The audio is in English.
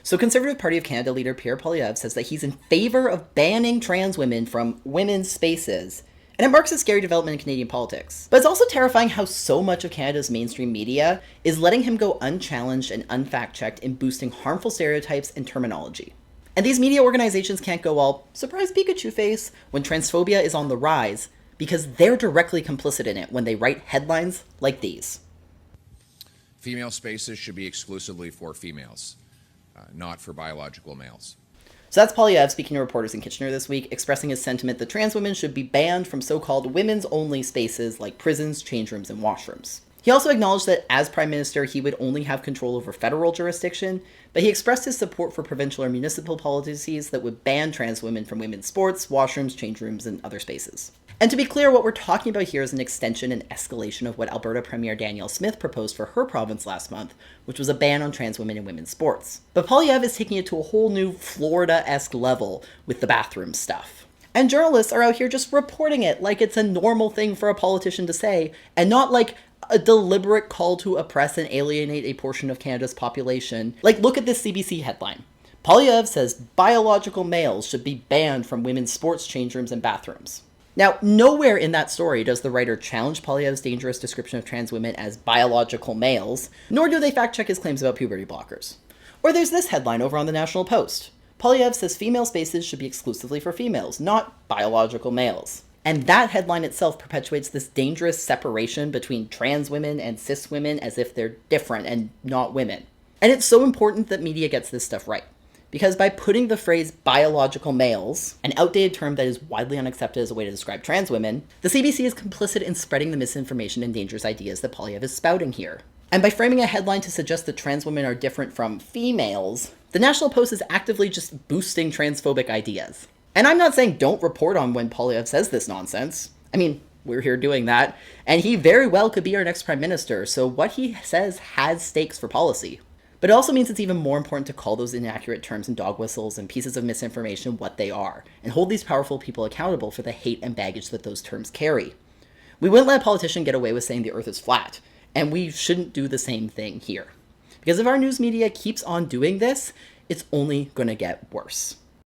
So Conservative Party of Canada leader Pierre Poilievre says that he's in favor of banning trans women from women's spaces. And it marks a scary development in Canadian politics. But it's also terrifying how so much of Canada's mainstream media is letting him go unchallenged and unfact-checked in boosting harmful stereotypes and terminology. And these media organizations can't go all surprise Pikachu face when transphobia is on the rise, because they're directly complicit in it when they write headlines like these. Female spaces should be exclusively for females, not for biological males. So that's Poilievre speaking to reporters in Kitchener this week, expressing his sentiment that trans women should be banned from so-called women's-only spaces like prisons, changerooms, and washrooms. He also acknowledged that as Prime Minister, he would only have control over federal jurisdiction, but he expressed his support for provincial or municipal policies that would ban trans women from women's sports, washrooms, changerooms, and other spaces. And to be clear, what we're talking about here is an extension and escalation of what Alberta Premier Danielle Smith proposed for her province last month, which was a ban on trans women in women's sports. But Poilievre is taking it to a whole new Florida-esque level with the bathroom stuff. And journalists are out here just reporting it like it's a normal thing for a politician to say, and not like a deliberate call to oppress and alienate a portion of Canada's population. Like, look at this CBC headline. Poilievre says biological males should be banned from women's sports changerooms and bathrooms. Now, nowhere in that story does the writer challenge Poilievre's dangerous description of trans women as biological males, nor do they fact-check his claims about puberty blockers. Or there's this headline over on the National Post. Poilievre says female spaces should be exclusively for females, not biological males. And that headline itself perpetuates this dangerous separation between trans women and cis women as if they're different and not women. And it's so important that media gets this stuff right. Because by putting the phrase biological males, an outdated term that is widely unaccepted as a way to describe trans women, the CBC is complicit in spreading the misinformation and dangerous ideas that Poilievre is spouting here. And by framing a headline to suggest that trans women are different from females, the National Post is actively just boosting transphobic ideas. And I'm not saying don't report on when Poilievre says this nonsense. I mean, we're here doing that, and he very well could be our next prime minister, so what he says has stakes for policy. But it also means it's even more important to call those inaccurate terms and dog whistles and pieces of misinformation what they are, and hold these powerful people accountable for the hate and baggage that those terms carry. We wouldn't let a politician get away with saying the earth is flat, and we shouldn't do the same thing here. Because if our news media keeps on doing this, it's only going to get worse.